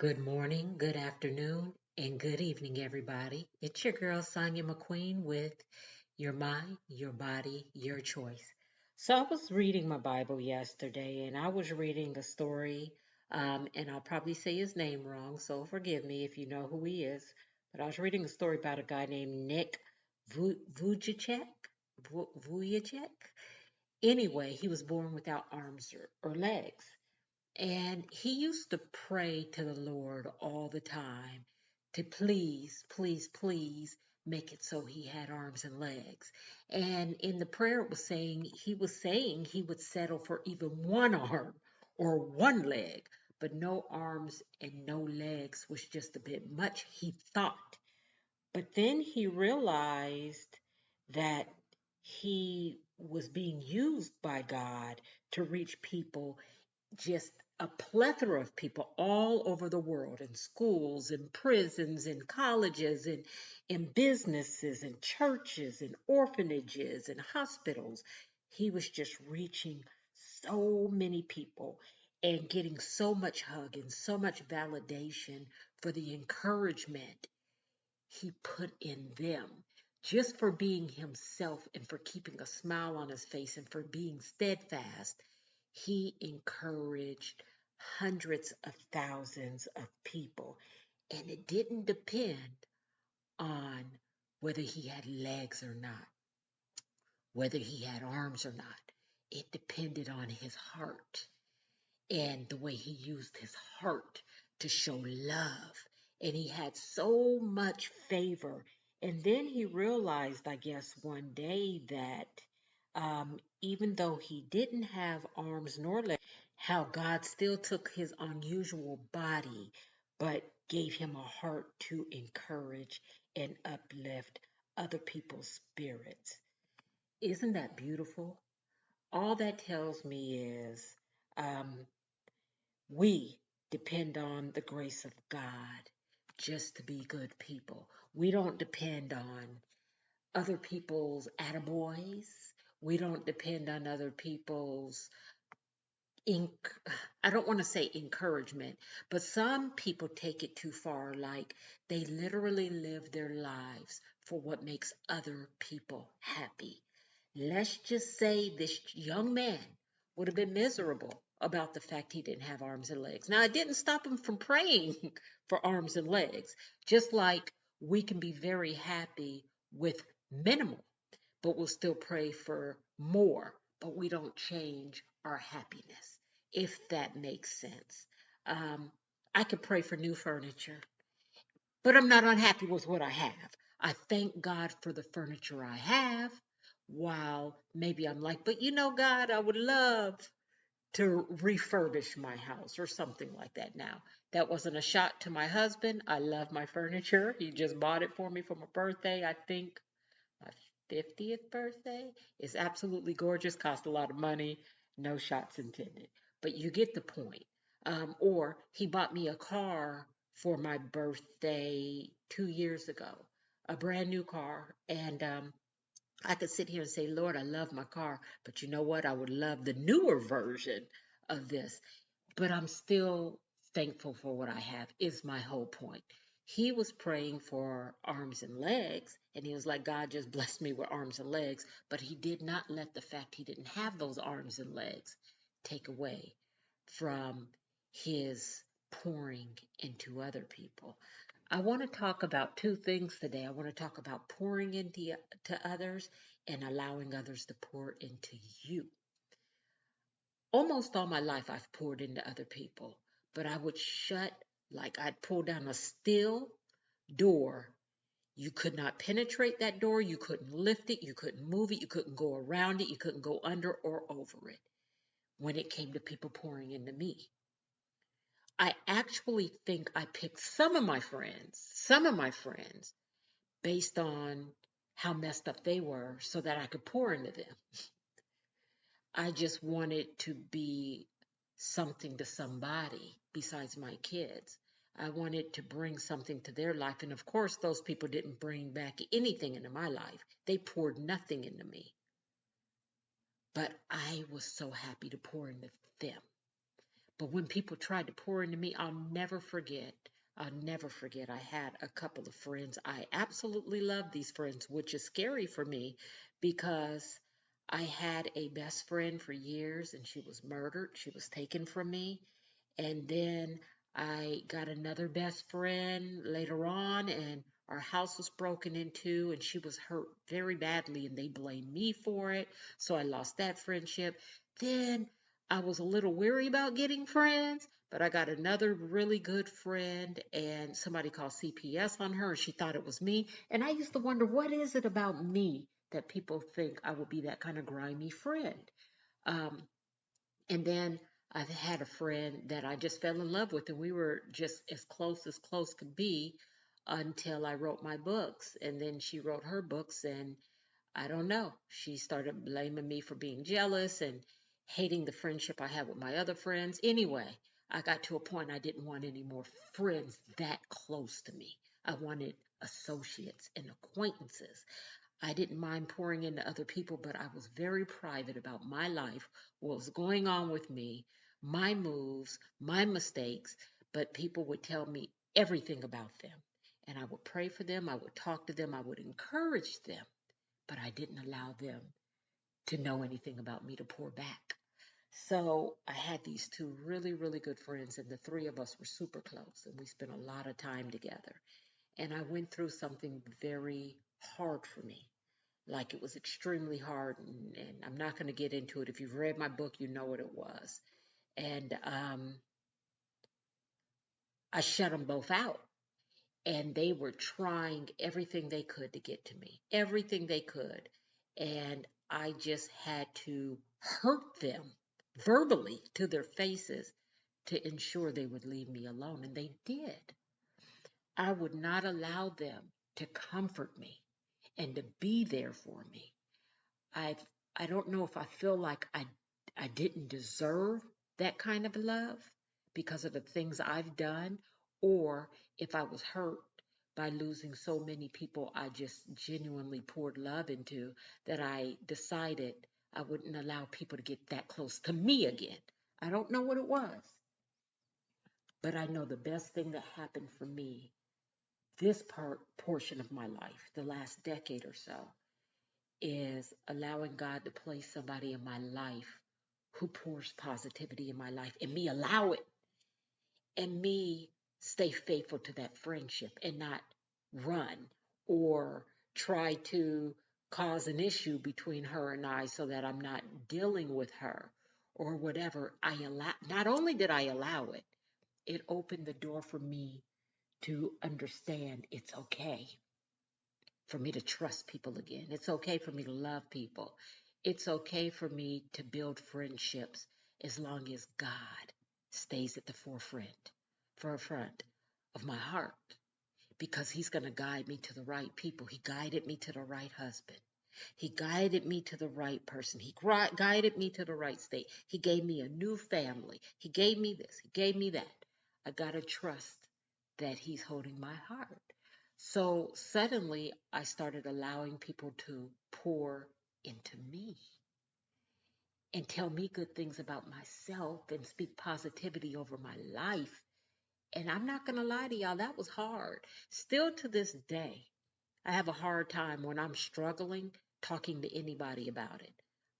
Good morning, good afternoon, and good evening, everybody. It's your girl, Sonia McQueen, with Your Mind, Your Body, Your Choice. So, I was reading my Bible yesterday, and I was reading a story, and I'll probably say his name wrong, so forgive me if you know who he is. But I was reading a story about a guy named Nick Vujicic. Vujicic? Anyway, he was born without arms or legs. And he used to pray to the Lord all the time to please, please, please make it so he had arms and legs. And in the prayer, it was saying he would settle for even one arm or one leg, but no arms and no legs was just a bit much, he thought. But then he realized that he was being used by God to reach people, just a plethora of people all over the world, in schools, in prisons, in colleges, in businesses, in churches, in orphanages, in hospitals. He was just reaching so many people and getting so much hug and so much validation for the encouragement he put in them, just for being himself and for keeping a smile on his face and for being steadfast. He encouraged hundreds of thousands of people. And it didn't depend on whether he had legs or not, whether he had arms or not. It depended on his heart and the way he used his heart to show love. And he had so much favor. And then he realized, I guess, one day that even though he didn't have arms nor legs, how God still took his unusual body, but gave him a heart to encourage and uplift other people's spirits. Isn't that beautiful? All that tells me is um, we depend on the grace of God just to be good people. We don't depend on other people's attaboys. We don't depend on other people's enc- I don't want to say encouragement, but some people take it too far. Like they literally live their lives for what makes other people happy. Let's just say this young man would have been miserable about the fact he didn't have arms and legs. Now, it didn't stop him from praying for arms and legs, just like we can be very happy with minimal, but we'll still pray for more, but we don't change our happiness, if that makes sense. Um, I could pray for new furniture, but I'm not unhappy with what I have. I thank God for the furniture I have, while maybe I'm like, but God, I would love to refurbish my house or something like that. Now, that wasn't a shot to my husband. I love my furniture. He just bought it for me for my birthday, I think my 50th birthday. Is absolutely gorgeous, cost a lot of money, no shots intended. But you get the point. Or he bought me a car for my birthday 2 years ago, a brand new car. And I could sit here and say, Lord, I love my car, but you know what? I would love the newer version of this. But I'm still thankful for what I have, is my whole point. He was praying for arms and legs, and he was like, God just blessed me with arms and legs, but he did not let the fact he didn't have those arms and legs take away from his pouring into other people. I want to talk about two things today. I want to talk about pouring into to others and allowing others to pour into you. Almost all my life, I've poured into other people, but I would like I'd pull down a steel door. You could not penetrate that door. You couldn't lift it. You couldn't move it. You couldn't go around it. You couldn't go under or over it when it came to people pouring into me. I actually think I picked some of my friends, based on how messed up they were so that I could pour into them. I just wanted to be something to somebody besides my kids. I wanted to bring something to their life. And of course, those people didn't bring back anything into my life. They poured nothing into me. But I was so happy to pour into them. But when people tried to pour into me, I'll never forget. I'll never forget. I had a couple of friends. I absolutely love these friends, which is scary for me because I had a best friend for years and she was murdered. She was taken from me. And then I got another best friend later on, and our house was broken into, and she was hurt very badly, and they blamed me for it. So I lost that friendship. Then I was a little weary about getting friends, but I got another really good friend, and somebody called CPS on her, and she thought it was me. And I used to wonder, what is it about me that people think I would be that kind of grimy friend? Um, and then I've had a friend that I just fell in love with, and we were just as close could be until I wrote my books. And then she wrote her books, and I don't know. She started blaming me for being jealous and hating the friendship I had with my other friends. Anyway, I got to a point I didn't want any more friends that close to me. I wanted associates and acquaintances. I didn't mind pouring into other people, but I was very private about my life, what was going on with me, my moves, my mistakes. But people would tell me everything about them. And I would pray for them, I would talk to them, I would encourage them, but I didn't allow them to know anything about me to pour back. So I had these two really, really good friends, and the three of us were super close, and we spent a lot of time together. And I went through something very hard for me. Like it was extremely hard, and I'm not going to get into it. If you've read my book, you know what it was. And I shut them both out, and they were trying everything they could to get to me, everything they could. And I just had to hurt them verbally to their faces to ensure they would leave me alone. And they did. I would not allow them to comfort me and to be there for me. I I don't know if I feel like I didn't deserve that kind of love because of the things I've done, or if I was hurt by losing so many people I just genuinely poured love into that I decided I wouldn't allow people to get that close to me again. I don't know what it was, but I know the best thing that happened for me this portion of my life, the last decade or so, is allowing God to place somebody in my life who pours positivity in my life and me allow it and me stay faithful to that friendship and not run or try to cause an issue between her and I so that I'm not dealing with her or whatever. Not only did I allow it, it opened the door for me to understand it's okay for me to trust people again. It's okay for me to love people. It's okay for me to build friendships as long as God stays at the forefront of my heart, because He's going to guide me to the right people. He guided me to the right husband. He guided me to the right person. He guided me to the right state. He gave me a new family. He gave me this. He gave me that. I got to trust that He's holding my heart. So suddenly I started allowing people to pour into me and tell me good things about myself and speak positivity over my life. And I'm not going to lie to y'all, that was hard. Still to this day, I have a hard time when I'm struggling talking to anybody about it.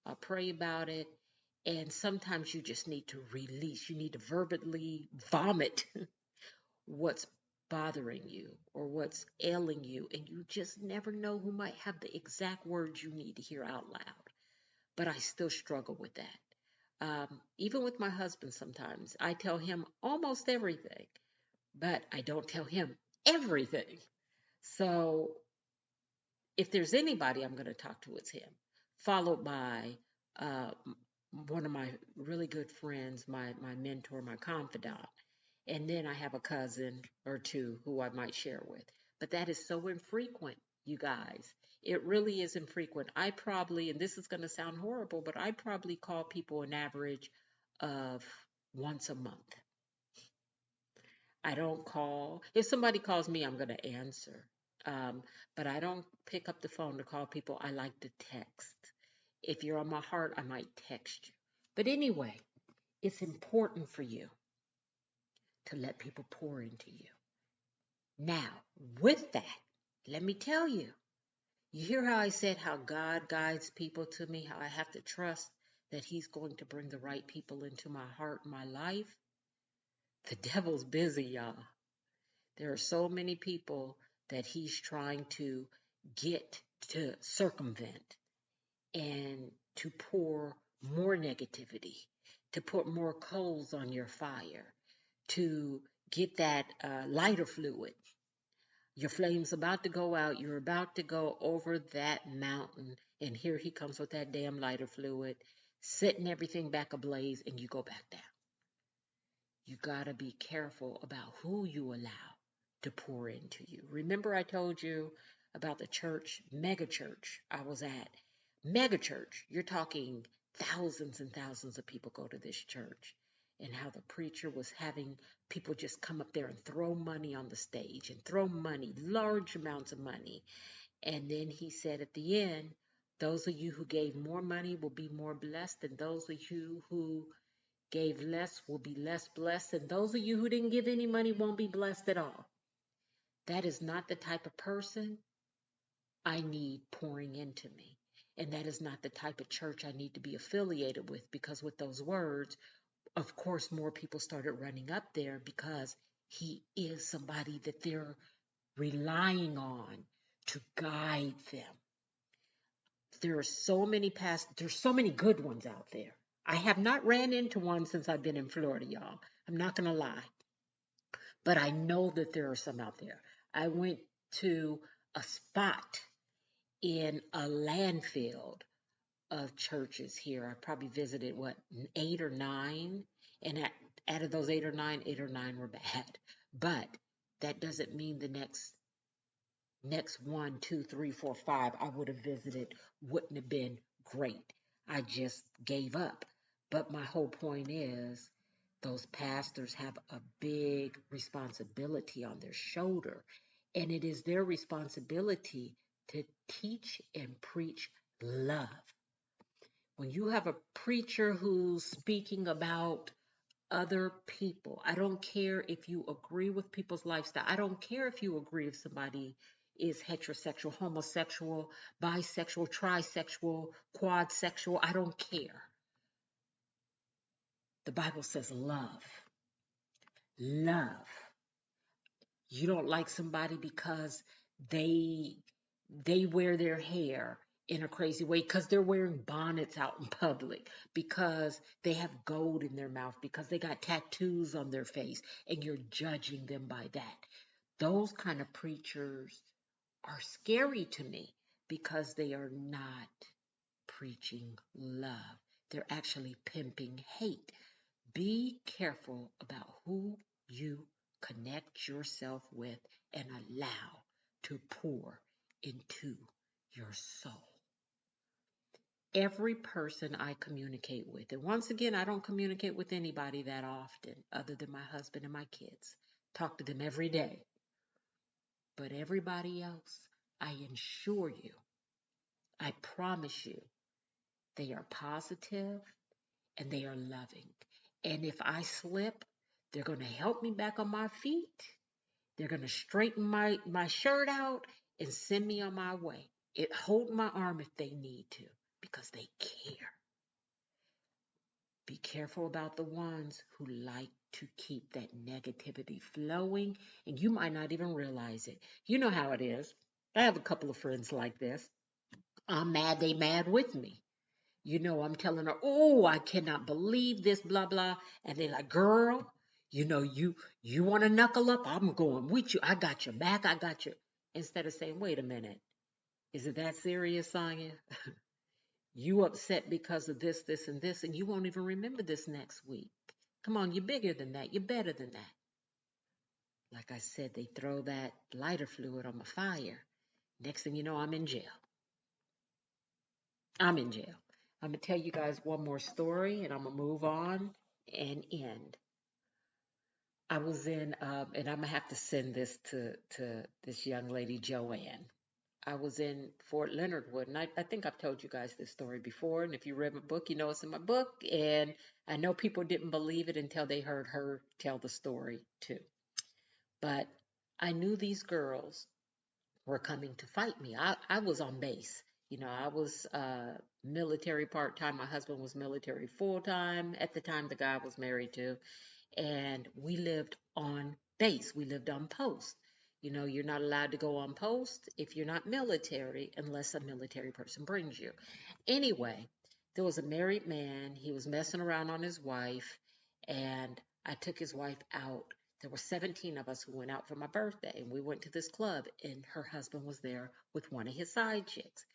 I'll pray about it. And sometimes you just need to release. You need to verbally vomit what's bothering you or what's ailing you. And you just never know who might have the exact words you need to hear out loud. But I still struggle with that. Even with my husband, sometimes I tell him almost everything, but I don't tell him everything. So if there's anybody I'm going to talk to, it's him, followed by uh, one of my really good friends, my mentor, my confidant. And then I have a cousin or two who I might share with. But that is so infrequent, you guys. It really is infrequent. I probably, and this is going to sound horrible, but I probably call people an average of once a month. I don't call. If somebody calls me, I'm going to answer. But I don't pick up the phone to call people. I like to text. If you're on my heart, I might text you. But anyway, It's important for you to let people pour into you. Now, with that, let me tell you, you hear how I said how God guides people to me, how I have to trust that He's going to bring the right people into my heart and my life? The devil's busy, y'all. There are so many people that he's trying to get to circumvent and to pour more negativity, to put more coals on your fire, to get that lighter fluid. Your flame's about to go out. You're about to go over that mountain. And here he comes with that damn lighter fluid, setting everything back ablaze, and you go back down. You got to be careful about who you allow to pour into you. Remember, I told you about the church, mega church I was at. Mega church, you're talking thousands and thousands of people go to this church, and how the preacher was having people just come up there and throw money on the stage and throw money, large amounts of money. And then he said at the end, those of you who gave more money will be more blessed, and those of you who gave less will be less blessed, and those of you who didn't give any money won't be blessed at all. That is not the type of person I need pouring into me. And that is not the type of church I need to be affiliated with, because with those words, of course, more people started running up there because he is somebody that they're relying on to guide them. There are so many there's so many good ones out there. I have not ran into one since I've been in Florida, y'all. I'm not going to lie. But I know that there are some out there. I went to a spot in a landfill of churches here. I probably visited, what, 8 or 9? And out of those 8 or 9, 8 or 9 were bad. But that doesn't mean the next 1, 2, 3, 4, 5 I would have visited wouldn't have been great. I just gave up. But my whole point is, those pastors have a big responsibility on their shoulder, and it is their responsibility to teach and preach love. When you have a preacher who's speaking about other people, I don't care if you agree with people's lifestyle. I don't care if you agree if somebody is heterosexual, homosexual, bisexual, trisexual, quadsexual. I don't care. The Bible says love. Love. You don't like somebody because they wear their hair in a crazy way, because they're wearing bonnets out in public, because they have gold in their mouth, because they got tattoos on their face, and you're judging them by that. Those kind of preachers are scary to me, because they are not preaching love. They're actually pimping hate. Be careful about who you connect yourself with and allow to pour into your soul. Every person I communicate with, and once again, I don't communicate with anybody that often other than my husband and my kids. Talk to them every day. But everybody else, I assure you, I promise you, they are positive and they are loving. And if I slip, they're going to help me back on my feet. They're going to straighten my shirt out and send me on my way. Hold my arm if they need to, because they care. Be careful about the ones who like to keep that negativity flowing, and you might not even realize it. You know how it is. I have a couple of friends like this. I'm mad, they mad with me. I'm telling her, oh, I cannot believe this, blah, blah. And they're like, girl, you want to knuckle up? I'm going with you. I got your back. I got you. Instead of saying, wait a minute, is it that serious, Sonya? You upset because of this, this, and this, and you won't even remember this next week. Come on, you're bigger than that. You're better than that. Like I said, they throw that lighter fluid on my fire. Next thing you know, I'm in jail. I'm in jail. I'm going to tell you guys one more story, and I'm going to move on and end. I was in, and I'm going to have to send this to this young lady, Joanne. I was in Fort Leonard Wood, and I think I've told you guys this story before. And if you read my book, you know it's in my book. And I know people didn't believe it until they heard her tell the story too. But I knew these girls were coming to fight me. I was on base. You know, I was military part time. My husband was military full time at the time the guy I was married to. And we lived on base. We lived on post. You know, you're not allowed to go on post if you're not military unless a military person brings you. Anyway, there was a married man. He was messing around on his wife, and I took his wife out. There were 17 of us who went out for my birthday, and we went to this club, and her husband was there with one of his side chicks.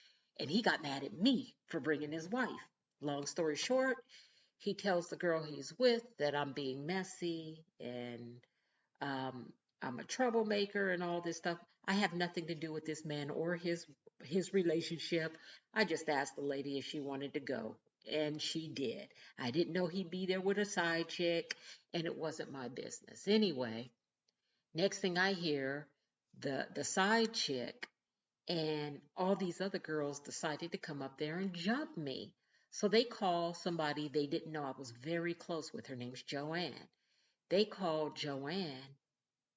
And he got mad at me for bringing his wife. Long story short, he tells the girl he's with that I'm being messy and um, I'm a troublemaker and all this stuff. I have nothing to do with this man or his relationship. I just asked the lady if she wanted to go, and she did. I didn't know he'd be there with a side chick, and it wasn't my business. Anyway, next thing I hear, the side chick and all these other girls decided to come up there and jump me. So they called somebody they didn't know I was very close with. Her name's Joanne. They called Joanne,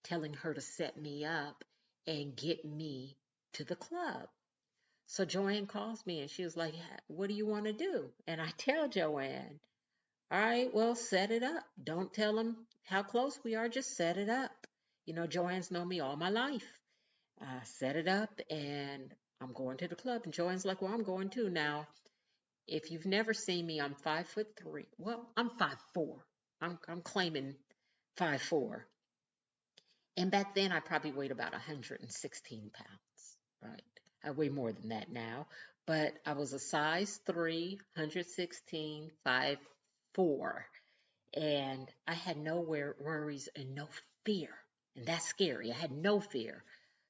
telling her to set me up and get me to the club. So Joanne calls me and she was like, "What do you want to do?" And I tell Joanne, "All right, well, set it up. Don't tell them how close we are, just set it up." You know, Joanne's known me all my life. I set it up and I'm going to the club. And Joanne's like, "Well, I'm going too." Now, if you've never seen me, I'm 5'3". Well, I'm 5'4". I'm claiming 5'4". And back then I probably weighed about 116 pounds. Right. I weigh more than that now. But I was a size 3, 116, 5'4". And I had no worries and no fear. And that's scary. I had no fear.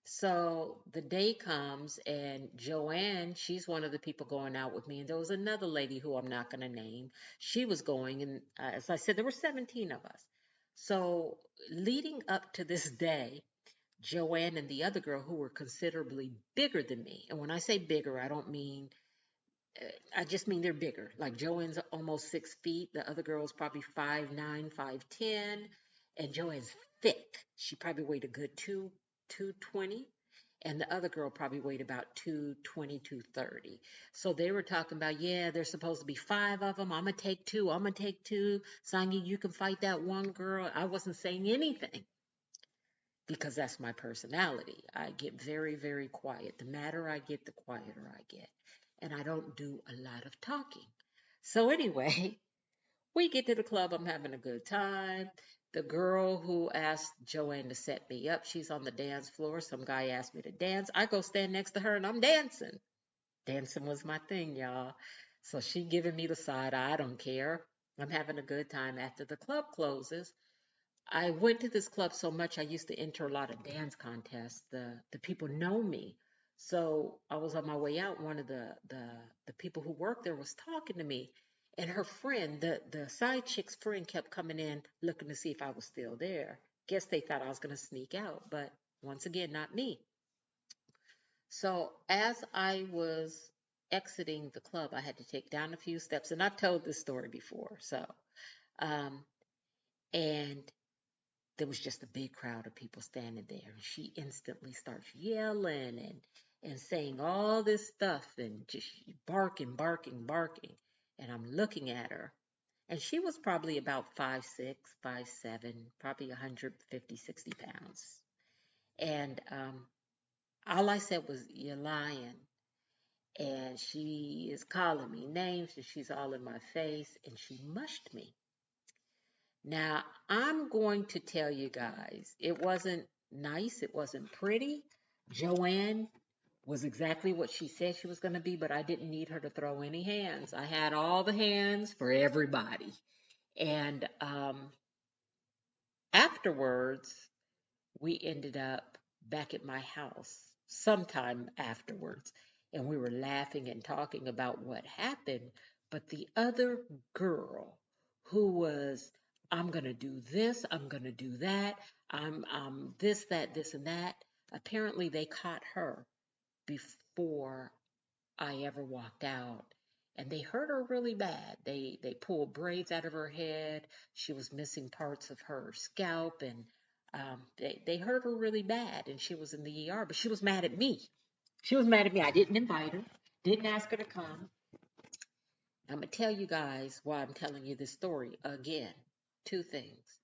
So the day comes, and Joanne, she's one of the people going out with me. And there was another lady who I'm not going to name. She was going, and as I said, there were 17 of us. So leading up to this day, Joanne and the other girl who were considerably bigger than me, and when I say bigger, I just mean they're bigger. Like Joanne's almost 6 feet. The other girl's probably 5'9", 5'10", and Joanne's thick. She probably weighed a good 220, and the other girl probably weighed about 220, 230. So they were talking about, yeah, there's supposed to be 5 of them. I'm gonna take 2. I'm gonna take 2. Sonya, you can fight that one girl. I wasn't saying anything because that's my personality. I get very, very quiet. The madder I get, the quieter I get. And I don't do a lot of talking. So, anyway, we get to the club. I'm having a good time. The girl who asked Joanne to set me up, she's on the dance floor. Some guy asked me to dance. I go stand next to her and I'm dancing. Dancing was my thing, y'all. So she giving me the side eye. I don't care. I'm having a good time. After the club closes, I went to this club so much I used to enter a lot of dance contests. The people know me. So I was on my way out. One of the people who worked there was talking to me. And her friend, the side chick's friend, kept coming in looking to see if I was still there. Guess they thought I was going to sneak out, but once again, not me. So as I was exiting the club, I had to take down a few steps, and I've told this story before. So, um, and there was just a big crowd of people standing there. And she instantly starts yelling and saying all this stuff and just barking, barking, barking. And I'm looking at her. And she was probably about 5'6", 5'7", probably 150, 60 pounds. And all I said was, "You're lying." And she is calling me names and she's all in my face and she mushed me. Now, I'm going to tell you guys, it wasn't nice, it wasn't pretty. Joanne was exactly what she said she was going to be, but I didn't need her to throw any hands. I had all the hands for everybody. And afterwards, we ended up back at my house sometime afterwards, and we were laughing and talking about what happened. But the other girl who was, "I'm going to do this, I'm going to do that, I'm this, that, this, and that," apparently they caught her before I ever walked out. And they hurt her really bad. They pulled braids out of her head. She was missing parts of her scalp, and they hurt her really bad. And she was in the ER, but she was mad at me. She was mad at me. I didn't invite her, didn't ask her to come. I'm gonna tell you guys why I'm telling you this story again. Two things.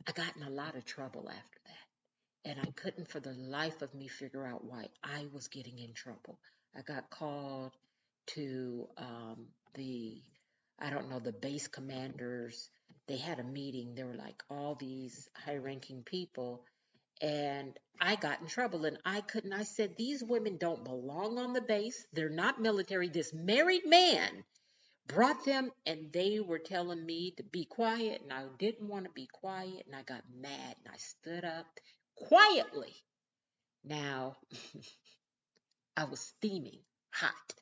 I got in a lot of trouble after that. And I couldn't for the life of me figure out why I was getting in trouble. I got called to the, I don't know, the base commanders. They had a meeting. There were like all these high ranking people. And I got in trouble and I couldn't. I said, these women don't belong on the base. They're not military. This married man brought them and they were telling me to be quiet. And I didn't want to be quiet. And I got mad and I stood up quietly. Now, I was steaming hot,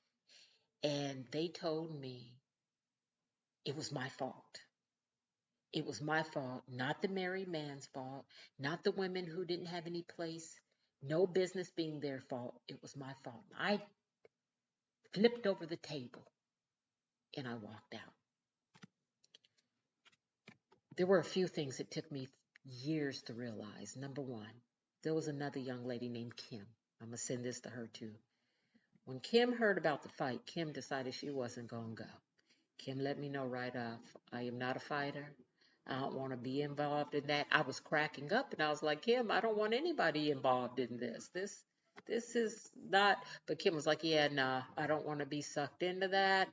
and they told me it was my fault. It was my fault, not the married man's fault, not the women who didn't have any place, no business being their fault. It was my fault. I flipped over the table and I walked out. There were a few things that took me years to realize. Number one, there was another young lady named Kim. I'm going to send this to her too. When Kim heard about the fight, Kim decided she wasn't going to go. Kim let me know right off, I am not a fighter. I don't want to be involved in that. I was cracking up and I was like, Kim, I don't want anybody involved in this. This is not, but Kim was like, yeah, nah, I don't want to be sucked into that.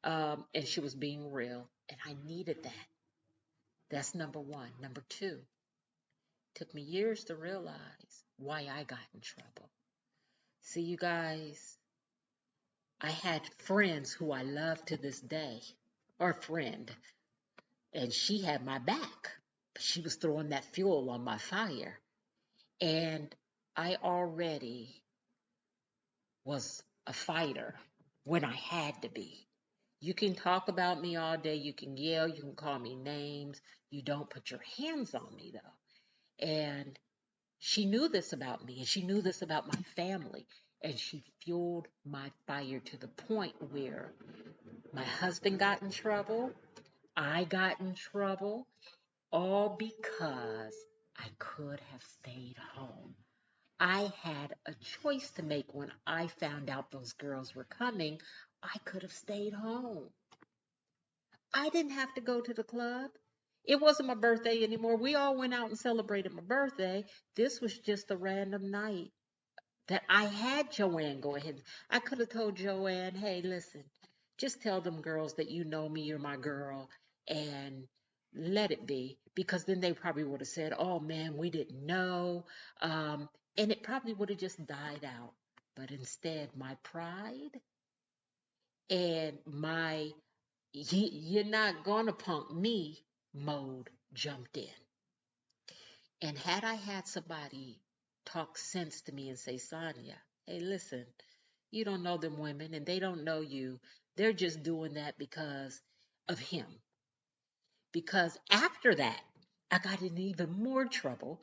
And she was being real. And I needed that. That's number one. Number two, took me years to realize why I got in trouble. See, you guys, I had friends who I love to this day, or friend, and she had my back. But she was throwing that fuel on my fire. And I already was a fighter when I had to be. You can talk about me all day, you can yell, you can call me names. You don't put your hands on me, though. And she knew this about me, and she knew this about my family. And she fueled my fire to the point where my husband got in trouble, I got in trouble, all because I could have stayed home. I had a choice to make when I found out those girls were coming. I could have stayed home. I didn't have to go to the club. It wasn't my birthday anymore. We all went out and celebrated my birthday. This was just a random night that I had Joanne go ahead. I could have told Joanne, hey, listen, just tell them girls that you know me, you're my girl, and let it be. Because then they probably would have said, oh man, we didn't know. And it probably would have just died out. But instead, my pride and my you're not gonna punk me mode jumped in. And had I had somebody talk sense to me and say, Sonia, hey, listen, you don't know them women and they don't know you. They're just doing that because of him. Because after that, I got in even more trouble.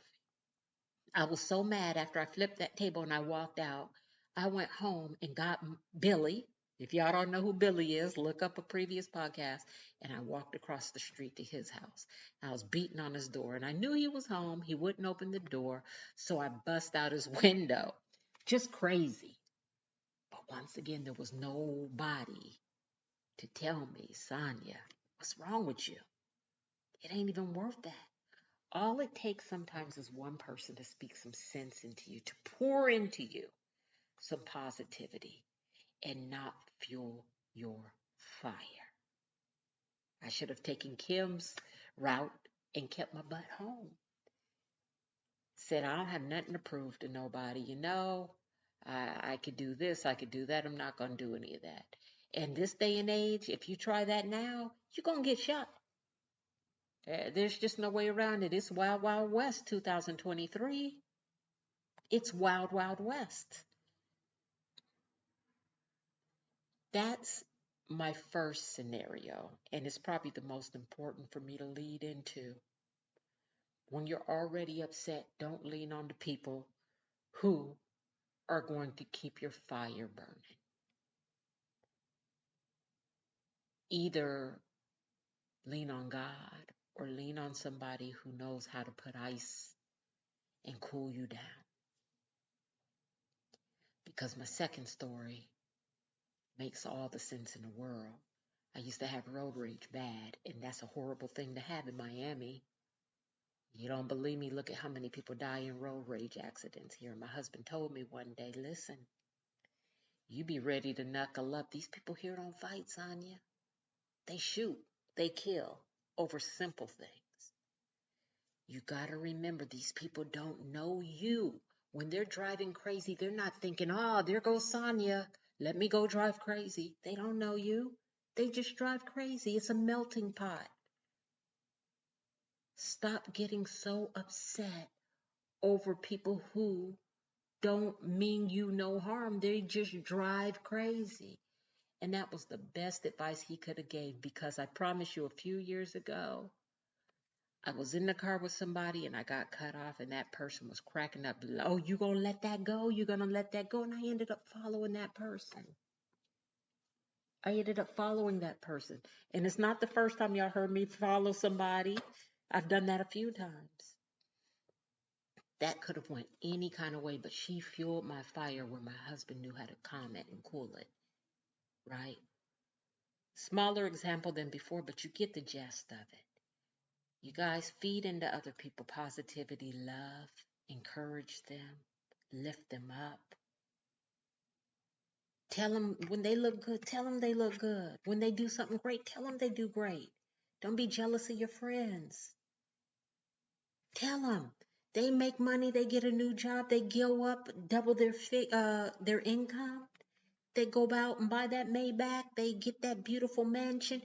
I was so mad after I flipped that table and I walked out. I went home and got Billy. If y'all don't know who Billy is, look up a previous podcast. And I walked across the street to his house. I was beating on his door and I knew he was home. He wouldn't open the door. So I bust out his window. Just crazy. But once again, there was nobody to tell me, Sonia, what's wrong with you? It ain't even worth that. All it takes sometimes is one person to speak some sense into you, to pour into you some positivity and not fuel your fire. I should have taken Kim's route and kept my butt home. Said, I don't have nothing to prove to nobody. You know, I could do this, I could do that. I'm not going to do any of that. And this day and age, if you try that now, you're going to get shot. There's just no way around it. It's Wild Wild West 2023. It's Wild Wild West. That's my first scenario, and it's probably the most important for me to lead into. When you're already upset, don't lean on the people who are going to keep your fire burning. Either lean on God or lean on somebody who knows how to put ice and cool you down. Because my second story makes all the sense in the world. I used to have road rage bad, and that's a horrible thing to have in Miami. You don't believe me? Look at how many people die in road rage accidents here. My husband told me one day, listen, you be ready to knuckle up. These people here don't fight, Sonya. They shoot, they kill over simple things. You got to remember, these people don't know you. When they're driving crazy, they're not thinking, oh, there goes Sonya. Let me go drive crazy. They don't know you. They just drive crazy. It's a melting pot. Stop getting so upset over people who don't mean you no harm. They just drive crazy. And that was the best advice he could have gave, because I promise you, a few years ago, I was in the car with somebody and I got cut off, and that person was cracking up. Oh, you gonna let that go? You gonna let that go? And I ended up following that person. And it's not the first time y'all heard me follow somebody. I've done that a few times. That could have went any kind of way, but she fueled my fire where my husband knew how to calm it and cool it, right? Smaller example than before, but you get the gist of it. You guys feed into other people positivity, love, encourage them, lift them up. Tell them when they look good, tell them they look good. When they do something great, tell them they do great. Don't be jealous of your friends. Tell them they make money, they get a new job, they go up, double their income. They go out and buy that Maybach, they get that beautiful mansion.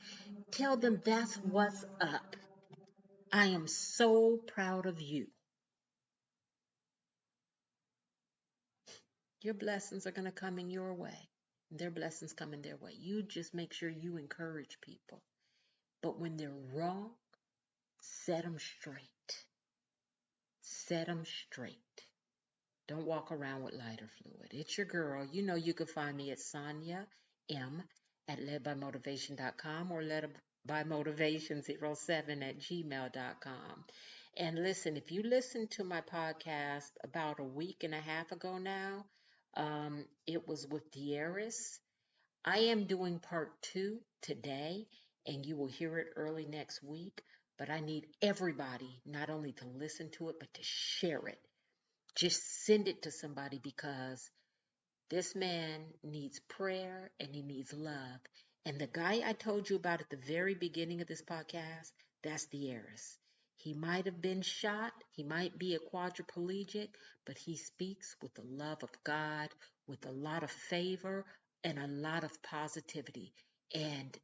Tell them that's what's up. I am so proud of you. Your blessings are going to come in your way. Their blessings come in their way. You just make sure you encourage people. But when they're wrong, set them straight. Set them straight. Don't walk around with lighter fluid. It's your girl. You know you can find me at Sonya M at ledbymotivation.com or ledbymotivation07@gmail.com. And listen, if you listened to my podcast about a week and a half ago now, it was with Dieris. I am doing part 2 today, and you will hear it early next week. But I need everybody not only to listen to it, but to share it. Just send it to somebody, because this man needs prayer and he needs love. And the guy I told you about at the very beginning of this podcast, that's the heiress. He might have been shot, he might be a quadriplegic, but he speaks with the love of God, with a lot of favor and a lot of positivity. And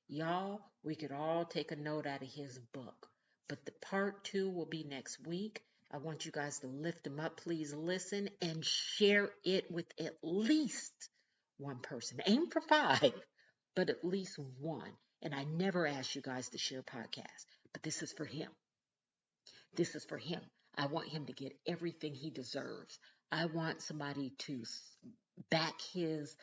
y'all, we could all take a note out of his book. But the part 2 will be next week. I want you guys to lift him up. Please listen and share it with at least one person. Aim for 5, but at least one. And I never ask you guys to share podcasts, but this is for him. This is for him. I want him to get everything he deserves. I want somebody to back his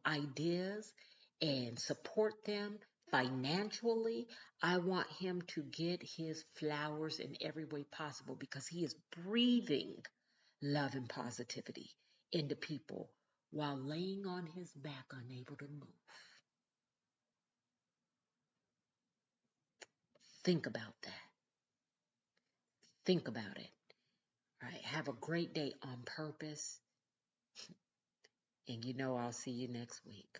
ideas and support them financially. I want him to get his flowers in every way possible, because he is breathing love and positivity into people while laying on his back, unable to move. Think about that. Think about it. All right. Have a great day on purpose. And I'll see you next week.